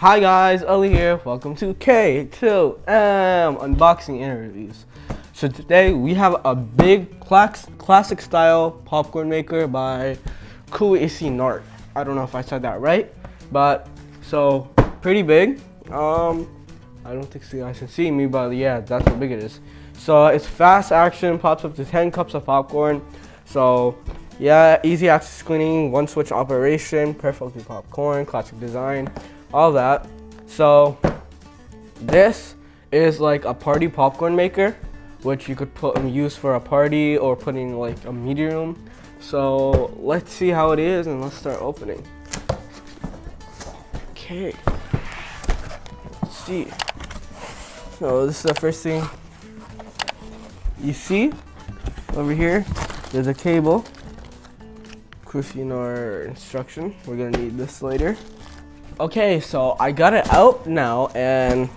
Hi guys, Ollie here. Welcome to K2M Unboxing Interviews. So today we have a big classic style popcorn maker by Cuisinart. I don't know if I said that right, but so pretty big. I don't think you guys can see me, but yeah, that's how big it is. So it's fast action, pops up to 10 cups of popcorn. So yeah, easy access cleaning, one switch operation, perfectly popcorn, classic design, all that. So this is like a party popcorn maker, which you could use for a party or put in like a meeting room. So let's see how it is and let's start opening. Okay, let's see. So this is the first thing you see over here. There's a cable. Cuisinart instruction. We're gonna need this later. Okay, so I got it out now, and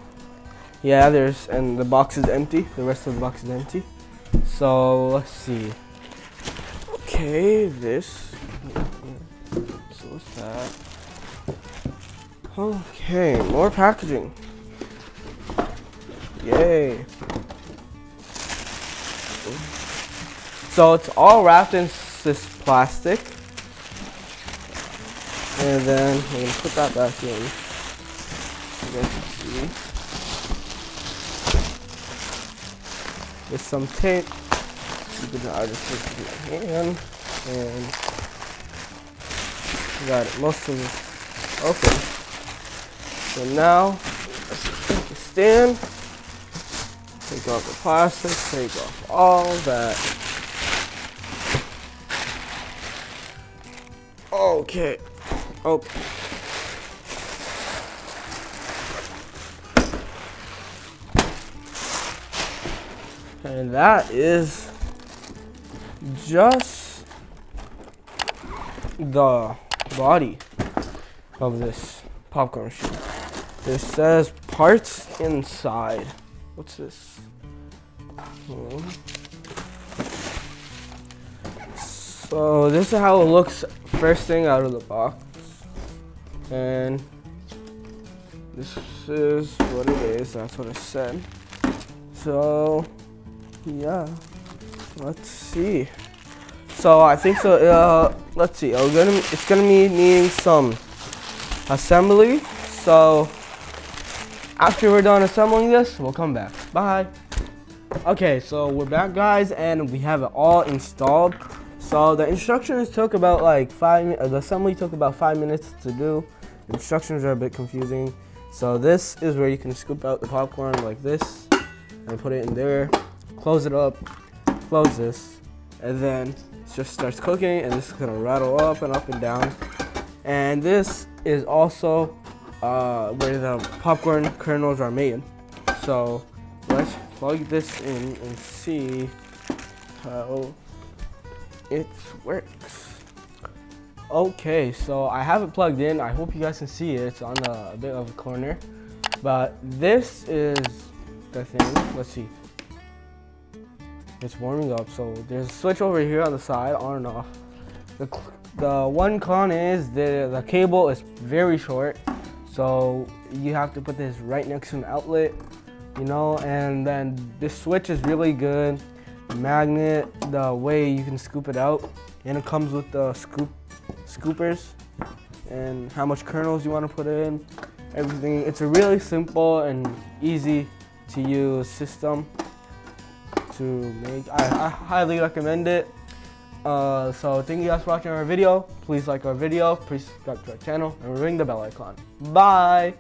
yeah, and the box is empty. The rest of the box is empty. So let's see. Okay, this. So what's that? Okay, more packaging. Yay. So it's all wrapped in this plastic. And then we're gonna put that back in. You guys can see. There's some tape. I just put it in my hand, and got it. Most of it open. So now let's take a stand. Take off the plastic. Take off all that. Okay. Okay. And that is just the body of this popcorn machine. It says parts inside. What's this? So this is how it looks first thing out of the box. And this is what it is. That's what it said. So yeah, let's see. So I think so. Let's see. It's gonna be needing some assembly. So after we're done assembling this, we'll come back. Bye. Okay, so we're back, guys, and we have it all installed. So the instructions took about like the assembly took about 5 minutes to do. The instructions are a bit confusing. So this is where you can scoop out the popcorn like this and put it in there, close it up, close this, and then it just starts cooking, and this is gonna rattle up and down. And this is also where the popcorn kernels are made. So let's plug this in and see how it works. Okay, so I have it plugged in. I hope you guys can see it. It's on a bit of a corner, but this is the thing. Let's see. It's warming up. So there's a switch over here on the side, on and off. The one con is the cable is very short, so you have to put this right next to an outlet, you know. And then this switch is really good. Magnet, the way you can scoop it out, and it comes with the scoopers and how much kernels you want to put in, everything. It's a really simple and easy to use system to make. I highly recommend it. So thank you guys for watching our video. Please like our video, please subscribe to our channel, and ring the bell icon. Bye.